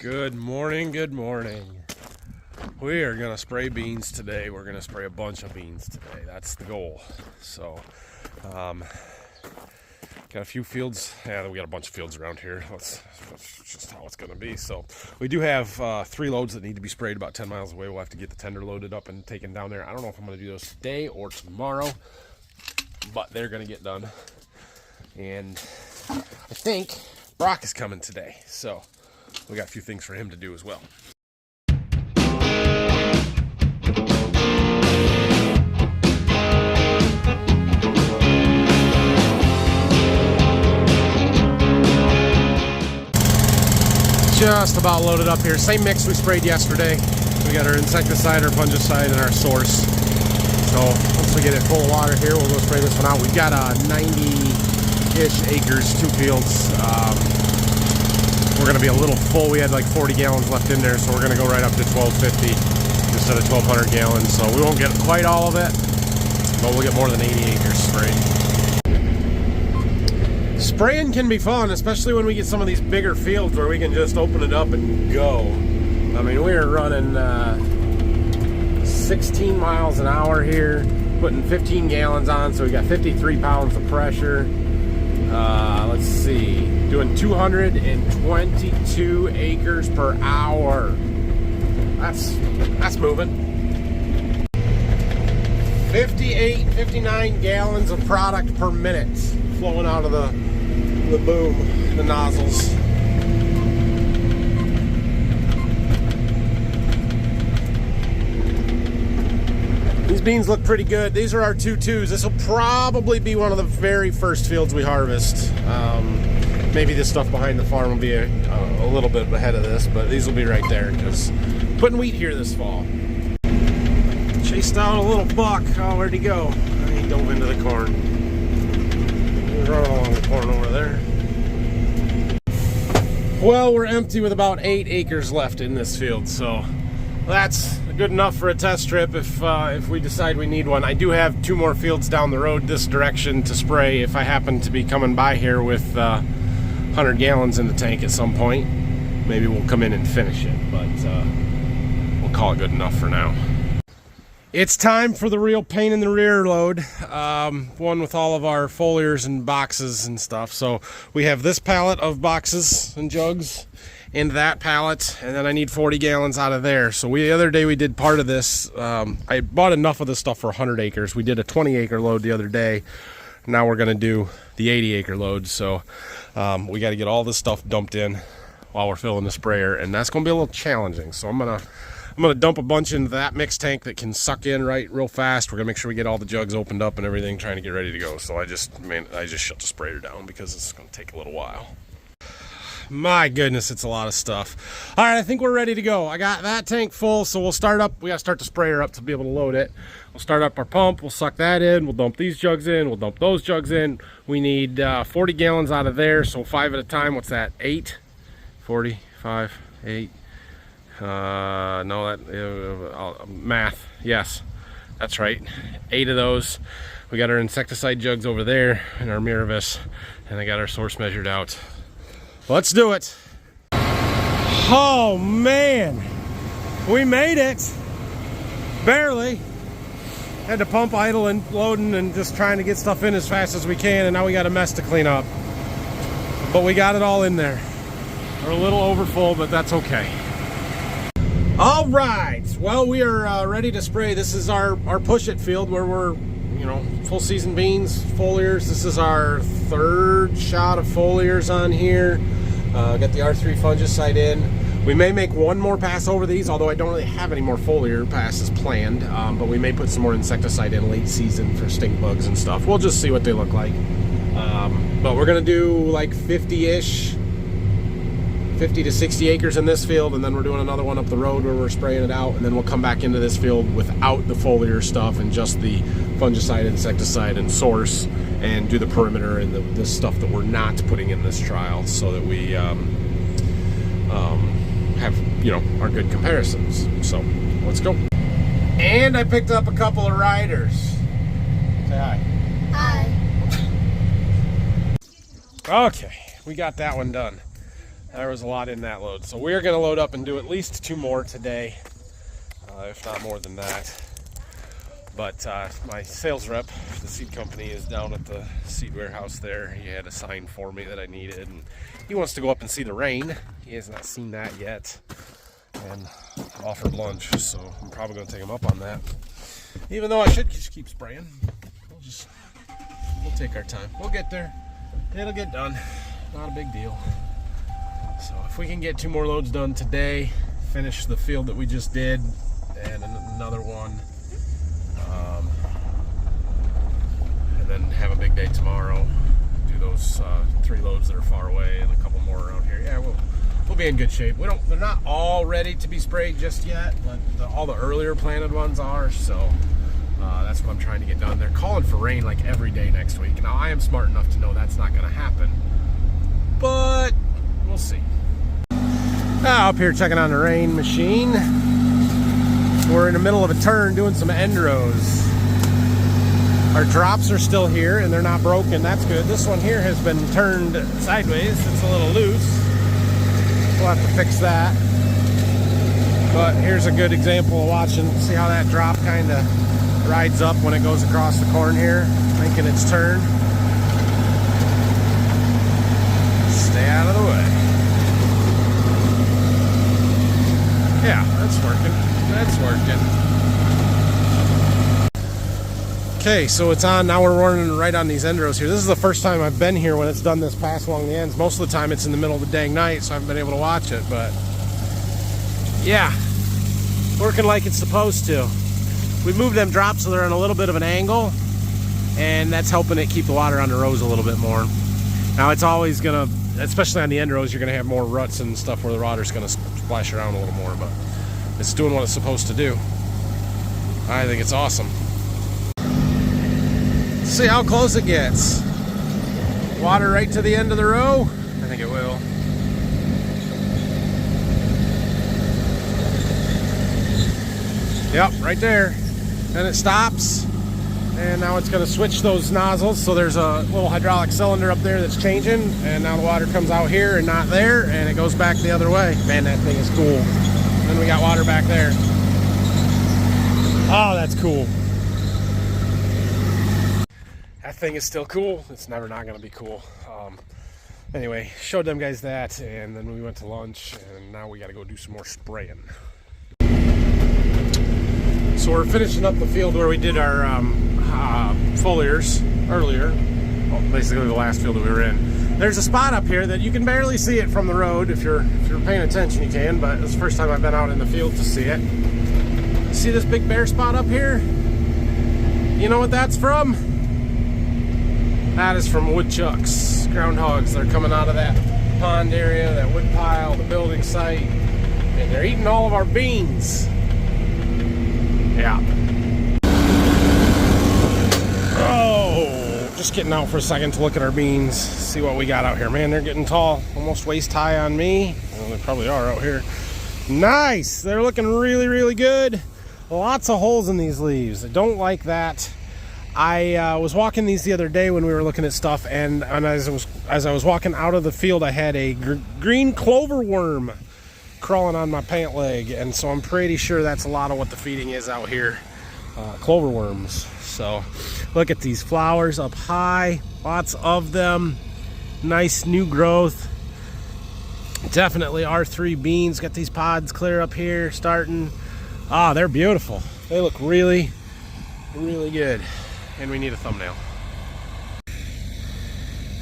Good morning, good morning. We are gonna spray beans today. We're gonna spray a bunch of beans today. That's the goal. So, got a few fields. Yeah, we got a bunch of fields around here. That's just how it's gonna be. So, we do have 3 loads that need to be sprayed about 10 miles away. We'll have to get the tender loaded up and taken down there. I don't know if I'm gonna do those today or tomorrow, but they're gonna get done. And I think Brock is coming today. So, we got a few things for him to do as well. Just about loaded up here. Same mix we sprayed yesterday. We got our insecticide, our fungicide, and our source. So once we get it full of water here, we'll go spray this one out. We've got 90-ish acres, 2 fields. We're going to be a little full. We had like 40 gallons left in there, so we're going to go right up to 1250 instead of 1200 gallons. So we won't get quite all of it, but we'll get more than 80 acres sprayed. Spraying can be fun, especially when we get some of these bigger fields where we can just open it up and go. I mean, we're running 16 miles an hour here, putting 15 gallons on, so we got 53 pounds of pressure. Let's see, doing 222 acres per hour. That's moving. 59 gallons of product per minute flowing out of the boom, the nozzles. These beans look pretty good. These are our 2.2s. This will probably be one of the very first fields we harvest. Maybe this stuff behind the farm will be a little bit ahead of this, but these will be right there because putting wheat here this fall. Chased out a little buck. Oh, where'd he go? He dove into the corn. He's running along the corn over there. Well, we're empty with about 8 acres left in this field, so that's good enough for a test trip if we decide we need one. I do have 2 more fields down the road this direction to spray if I happen to be coming by here with 100 gallons in the tank at some point. Maybe we'll come in and finish it, but we'll call it good enough for now. It's time for the real pain in the rear load, one with all of our foliars and boxes and stuff. So we have this pallet of boxes and jugs and that pallet, and then I need 40 gallons out of there. So the other day we did part of this. I bought enough of this stuff for 100 acres. We did a 20-acre load the other day. Now we're going to do the 80-acre load. So we got to get all this stuff dumped in while we're filling the sprayer, and that's going to be a little challenging. So I'm gonna dump a bunch into that mix tank that can suck in real fast. We're gonna make sure we get all the jugs opened up and everything, trying to get ready to go. So I just shut the sprayer down because it's gonna take a little while. My goodness, it's a lot of stuff. All right, I think we're ready to go. I got that tank full, so we'll start up. We gotta start the sprayer up to be able to load it. We'll start up our pump, we'll suck that in, we'll dump these jugs in, we'll dump those jugs in. We need 40 gallons out of there, so 5 at a time. What's that, 8? 40, 5, 8. No, that math. Yes, that's right. 8 of those. We got our insecticide jugs over there and our Miravis, and I got our source measured out. Let's do it. Oh man, we made it. Barely. Had to pump idle and loading and just trying to get stuff in as fast as we can, and now we got a mess to clean up. But we got it all in there. We're a little over full, but that's okay. All right, well, we are ready to spray. This is our push it field where we're, full season beans, foliars. This is our 3rd shot of foliars on here. Got the R3 fungicide in. We may make one more pass over these, although I don't really have any more foliar passes planned, but we may put some more insecticide in late season for stink bugs and stuff. We'll just see what they look like. But we're gonna do like 50-ish, 50 to 60 acres in this field, and then we're doing another one up the road where we're spraying it out, and then we'll come back into this field without the foliar stuff and just the fungicide, insecticide, and source, and do the perimeter and the stuff that we're not putting in this trial, so that we have our good comparisons. So let's go. And I picked up a couple of riders. Say hi. Hi. Okay, we got that one done. There was a lot in that load. So we're going to load up and do at least 2 more today, if not more than that. But my sales rep for the seed company is down at the seed warehouse there. He had a sign for me that I needed, and he wants to go up and see the rain. He has not seen that yet, and offered lunch, so I'm probably going to take him up on that. Even though I should just keep spraying. We'll take our time. We'll get there. It'll get done. Not a big deal. So if we can get 2 more loads done today, finish the field that we just did, and another one, and then have a big day tomorrow, do those 3 loads that are far away and a couple more around here. Yeah, we'll be in good shape. They're not all ready to be sprayed just yet, but all the earlier planted ones are, so that's what I'm trying to get done. They're calling for rain like every day next week. Now I am smart enough to know that's not going to happen, but we'll see. Up here checking on the rain machine. We're in the middle of a turn doing some end rows. Our drops are still here and they're not broken. That's good. This one here has been turned sideways. It's a little loose. We'll have to fix that. But here's a good example of watching. See how that drop kind of rides up when it goes across the corn here, making its turn. Stay out of the way. Yeah, that's working. That's working. Okay, so it's on. Now we're running right on these end rows here. This is the first time I've been here when it's done this pass along the ends. Most of the time it's in the middle of the dang night, so I haven't been able to watch it, but yeah, working like it's supposed to. We moved them drops so they're on a little bit of an angle, and that's helping it keep the water on the rows a little bit more. Now it's always gonna, especially on the end rows, you're gonna have more ruts and stuff where the water's gonna splash around a little more, but it's doing what it's supposed to do. I think it's awesome. Let's see how close it gets. Water right to the end of the row? I think it will. Yep, right there. Then it stops, and now it's going to switch those nozzles. So there's a little hydraulic cylinder up there that's changing, and now the water comes out here and not there, and it goes back the other way. Man, that thing is cool. Then we got water back there. Oh, that's cool. That thing is still cool. It's never not going to be cool. Anyway, showed them guys that, and then we went to lunch, and now we got to go do some more spraying. So we're finishing up the field where we did our foliars earlier. Well, basically the last field that we were in. There's a spot up here that you can barely see it from the road. If you're paying attention, you can, but it's the first time I've been out in the field to see it. See this big bare spot up here? You know what that's from? That is from woodchucks, groundhogs. They're coming out of that pond area, that wood pile, the building site, and they're eating all of our beans. Yeah. Oh, just getting out for a second to look at our beans, see what we got out here. Man, they're getting tall, almost waist high on me. Well, they probably are out here. Nice. They're looking really, really good. Lots of holes in these leaves. I don't like that. I was walking these the other day when we were looking at stuff, and as I was walking out of the field, I had a green clover worm crawling on my pant leg, and so I'm pretty sure that's a lot of what the feeding is out here, clover worms. So look at these flowers up high, lots of them, nice new growth. Definitely R3 beans. Got these pods clear up here starting. Ah, they're beautiful. They look really, really good. And we need a thumbnail.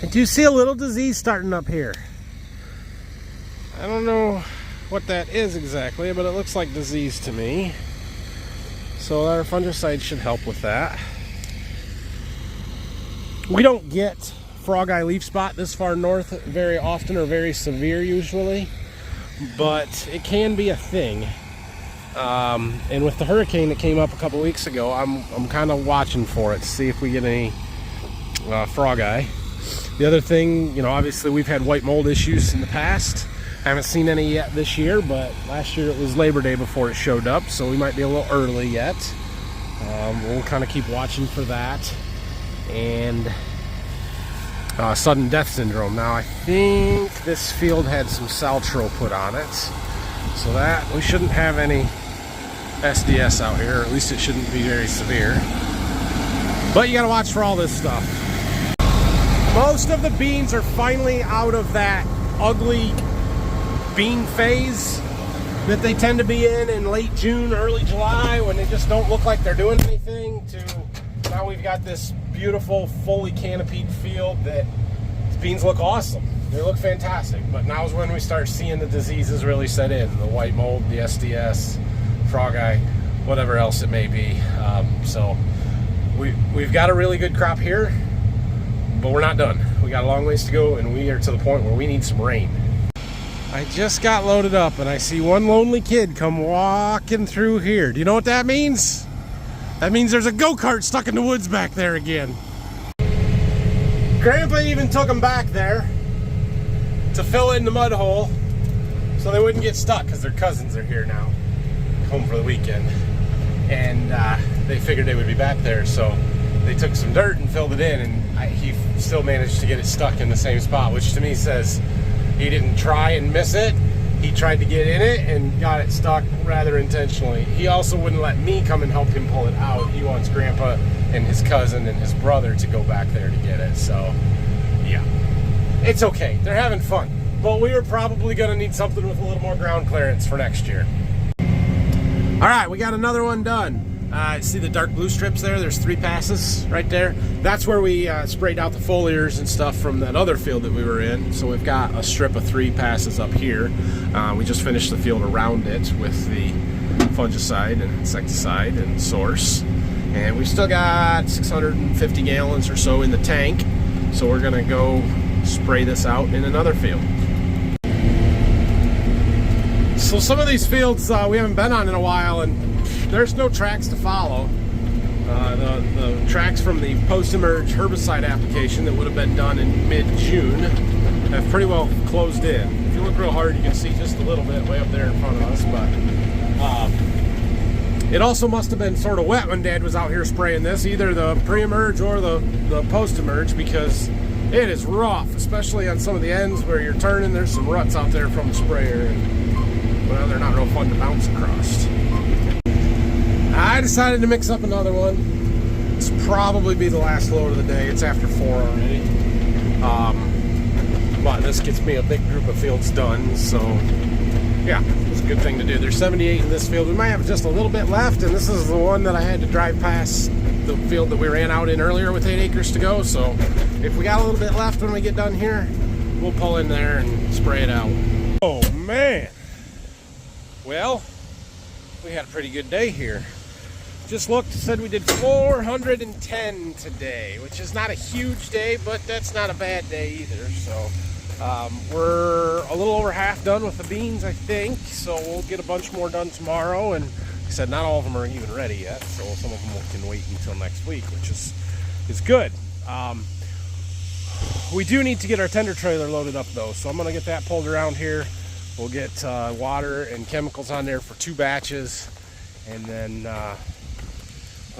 I do see a little disease starting up here. I don't know what that is exactly, but it looks like disease to me. So our fungicide should help with that. We don't get frog eye leaf spot this far north very often, or very severe usually, but it can be a thing. And with the hurricane that came up a couple weeks ago, I'm kind of watching for it to see if we get any frog eye. The other thing, you know, obviously we've had white mold issues in the past. I haven't seen any yet this year, but last year it was Labor Day before it showed up, so we might be a little early yet. We'll kind of keep watching for that. And sudden death syndrome. Now I think this field had some Saltro put on it, so that we shouldn't have any SDS out here, or at least it shouldn't be very severe. But you gotta watch for all this stuff. Most of the beans are finally out of that ugly bean phase that they tend to be in late June, early July, when they just don't look like they're doing anything, to now we've got this beautiful, fully canopied field that the beans look awesome. They look fantastic, but now is when we start seeing the diseases really set in. The white mold, the SDS, frog eye, whatever else it may be. So we've got a really good crop here, but we're not done. We got a long ways to go, and we are to the point where we need some rain. I just got loaded up, and I see one lonely kid come walking through here. Do you know what that means? That means there's a go-kart stuck in the woods back there again. Grandpa even took them back there to fill in the mud hole so they wouldn't get stuck, because their cousins are here now, home for the weekend. And they figured they would be back there, so they took some dirt and filled it in, and he still managed to get it stuck in the same spot, which to me says he didn't try and miss it. He tried to get in it and got it stuck rather intentionally. He also wouldn't let me come and help him pull it out. He wants Grandpa and his cousin and his brother to go back there to get it. So, yeah. It's okay. They're having fun. But we are probably going to need something with a little more ground clearance for next year. All right, we got another one done. See the dark blue strips there? There's 3 passes right there. That's where we sprayed out the foliars and stuff from that other field that we were in. So we've got a strip of 3 passes up here. We just finished the field around it with the fungicide and insecticide and source. And we've still got 650 gallons or so in the tank. So we're gonna go spray this out in another field. So some of these fields we haven't been on in a while, and there's no tracks to follow. The tracks from the post-emerge herbicide application that would have been done in mid-June have pretty well closed in. If you look real hard, you can see just a little bit way up there in front of us, but it also must have been sort of wet when Dad was out here spraying this, either the pre-emerge or the post-emerge, because it is rough, especially on some of the ends where you're turning. There's some ruts out there from the sprayer, and well, they're not real fun to bounce across. I decided to mix up another one. This will probably be the last load of the day. It's after 4 already. But this gets me a big group of fields done, so yeah, it's a good thing to do. There's 78 in this field. We might have just a little bit left, and this is the one that I had to drive past the field that we ran out in earlier with 8 acres to go. So if we got a little bit left when we get done here, we'll pull in there and spray it out. Oh man. Well, we had a pretty good day here. Just looked, said we did 410 today, which is not a huge day, but that's not a bad day either. So we're a little over half done with the beans, I think. So we'll get a bunch more done tomorrow. And like I said, not all of them are even ready yet. So some of them can wait until next week, which is good. We do need to get our tender trailer loaded up though. So I'm gonna get that pulled around here. We'll get water and chemicals on there for 2 batches. And then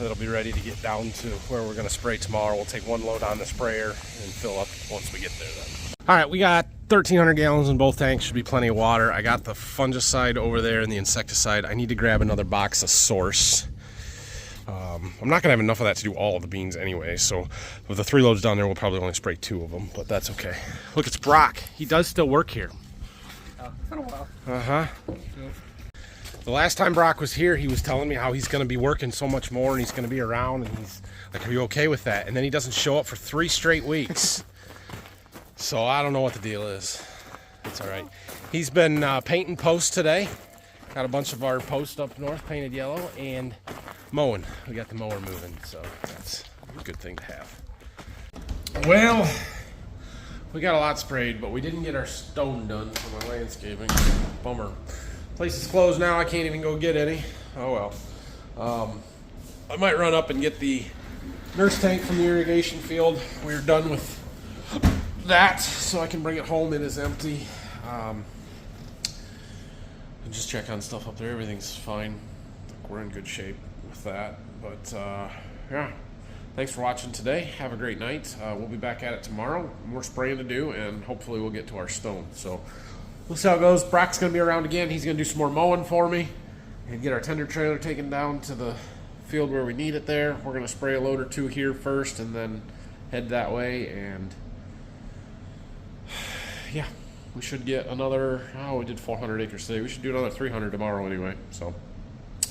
it'll be ready to get down to where we're going to spray tomorrow. We'll take 1 load on the sprayer and fill up once we get there then. All right, we got 1,300 gallons in both tanks. Should be plenty of water. I got the fungicide over there and the insecticide. I need to grab another box of source. I'm not going to have enough of that to do all of the beans anyway, so with the 3 loads down there, we'll probably only spray 2 of them, but that's okay. Look, it's Brock. He does still work here. It's been a while. Uh-huh. The last time Brock was here, he was telling me how he's going to be working so much more and he's going to be around, and he's like, are you okay with that? And then he doesn't show up for 3 straight weeks. So I don't know what the deal is. It's all right. He's been painting posts today. Got a bunch of our posts up north painted yellow, and mowing. We got the mower moving, so that's a good thing to have. Well, we got a lot sprayed, but we didn't get our stone done for my landscaping. Bummer. Place is closed now. I can't even go get any. Oh well. I might run up and get the nurse tank from the irrigation field. We're done with that, so I can bring it home. It is empty. And just check on stuff up there. Everything's fine. We're in good shape with that. But yeah, Thanks for watching today. Have a great night. We'll be back at it tomorrow. More spraying to do, and hopefully we'll get to our stone. So we'll see how it goes. Brock's going to be around again. He's going to do some more mowing for me and get our tender trailer taken down to the field where we need it there. We're going to spray a load or two here first and then head that way. And yeah, we should get another, we did 400 acres today. We should do another 300 tomorrow anyway. So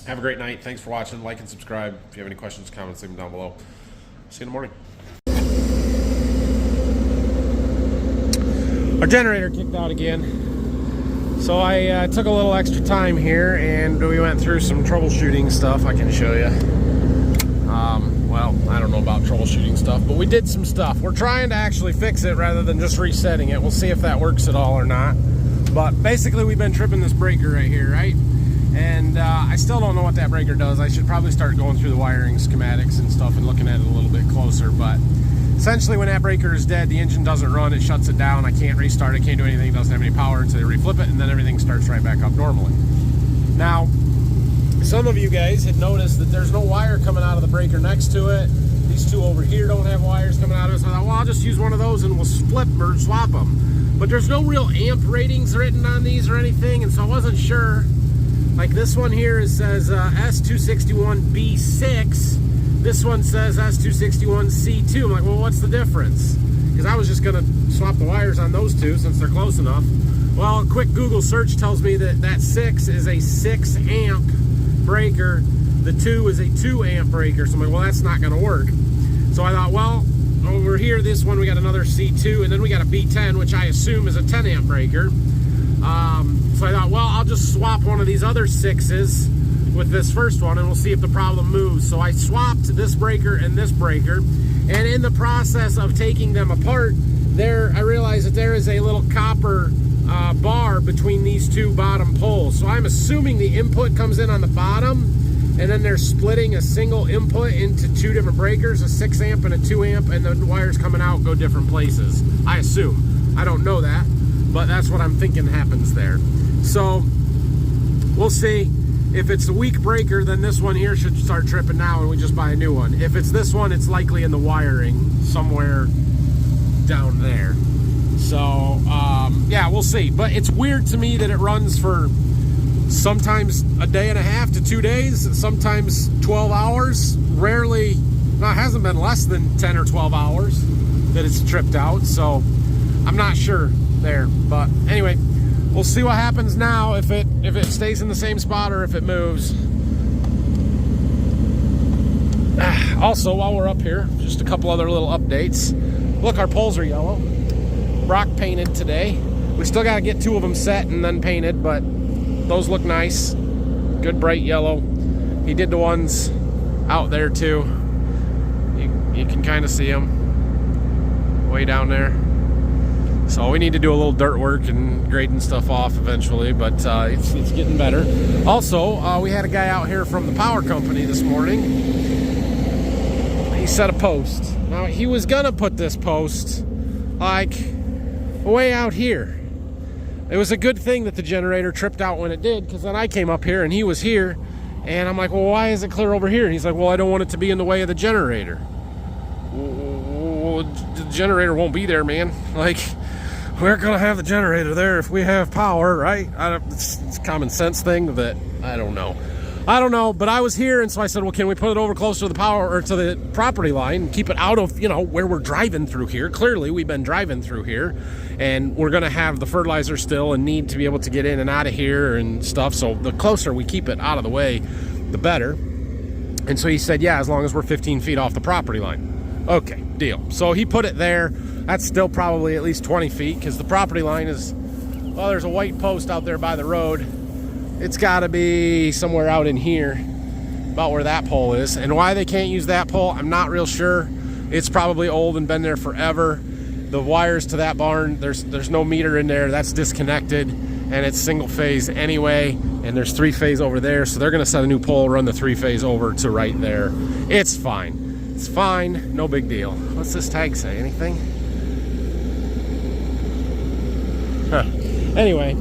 have a great night. Thanks for watching. Like and subscribe. If you have any questions, comments, leave them down below. See you in the morning. Our generator kicked out again. So I took a little extra time here and we went through some troubleshooting stuff. I can show you. Well, I don't know about troubleshooting stuff, but we did some stuff. We're trying to actually fix it rather than just resetting it. We'll see if that works at all or not. But basically we've been tripping this breaker right here, right? And I still don't know what that breaker does. I should probably start going through the wiring schematics and stuff and looking at it a little bit closer. But essentially when that breaker is dead, the engine doesn't run, it shuts it down. I can't restart it, can't do anything, it doesn't have any power until they reflip it, and then everything starts right back up normally. Now, some of you guys had noticed that there's no wire coming out of the breaker next to it. These two over here don't have wires coming out of it. So I thought, well, I'll just use one of those and we'll flip or swap them. But there's no real amp ratings written on these or anything, and so I wasn't sure. Like this one here, it says S261B6. This one says S261C2. I'm like, well, what's the difference? Because I was just going to swap the wires on those two since they're close enough. Well, a quick Google search tells me that that 6 is a 6 amp breaker. The 2 is a 2 amp breaker. So I'm like, well, that's not going to work. So I thought, well, over here, this one, we got another C2, and then we got a B10, which I assume is a 10 amp breaker. So I thought, well, I'll just swap one of these other 6s with this first one and we'll see if the problem moves. So I swapped this breaker and this breaker, and in the process of taking them apart, I realized that there is a little copper bar between these two bottom poles. So I'm assuming the input comes in on the bottom, and then they're splitting a single input into two different breakers, a 6 amp and a 2 amp, and the wires coming out go different places. I assume. I don't know that, but that's what I'm thinking happens there. So we'll see. If it's a weak breaker, then this one here should start tripping now and we just buy a new one. If it's this one, it's likely in the wiring somewhere down there. So yeah, we'll see. But it's weird to me that it runs for sometimes a day and a half to 2 days, sometimes 12 hours. Rarely, no, it hasn't been less than 10 or 12 hours that it's tripped out. So I'm not sure there, but anyway, we'll see what happens now, if it stays in the same spot or if it moves. Also, while we're up here, just a couple other little updates. Look, our poles are yellow. Brock painted today. We still got to get 2 of them set and then painted, but those look nice. Good bright yellow. He did the ones out there too. You can kind of see them way down there. So we need to do a little dirt work and grading stuff off eventually, but it's getting better. Also, we had a guy out here from the power company this morning. He set a post. Now, he was gonna put this post like way out here. It was a good thing that the generator tripped out when it did, because then I came up here and he was here, and I'm like, well, why is it clear over here? And he's like, well, I don't want it to be in the way of the generator. Well, the generator won't be there, man. Like, we're gonna have the generator there if we have power, right? It's a common sense thing that I don't know, but I was here, and so I said, well, can we put it over closer to the power or to the property line and keep it out of, where we're driving through here? Clearly we've been driving through here, and we're gonna have the fertilizer still and need to be able to get in and out of here and stuff. So the closer we keep it out of the way, the better. And so he said, yeah, as long as we're 15 feet off the property line. Okay, deal. So he put it there. That's still probably at least 20 feet, because the property line is, well, there's a white post out there by the road. It's got to be somewhere out in here, about where that pole is. And why they can't use that pole, I'm not real sure. It's probably old and been there forever. The wires to that barn, there's no meter in there. That's disconnected, and it's single phase anyway. And there's 3-phase over there, so they're going to set a new pole, run the 3-phase over to right there. It's fine. It's fine. No big deal. What's this tag say? Anything? Huh. Anyway,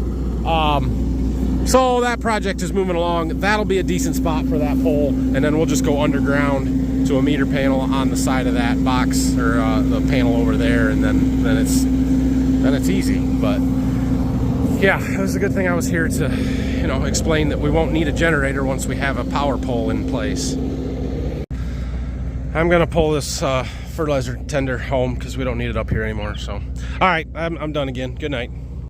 So that project is moving along. That'll be a decent spot for that pole, and then we'll just go underground to a meter panel on the side of that box, or the panel over there, and then it's easy. But yeah, it was a good thing I was here to, you know, explain that we won't need a generator once we have a power pole in place. I'm gonna pull this fertilizer tender home because we don't need it up here anymore. So, all right, I'm done again. Good night.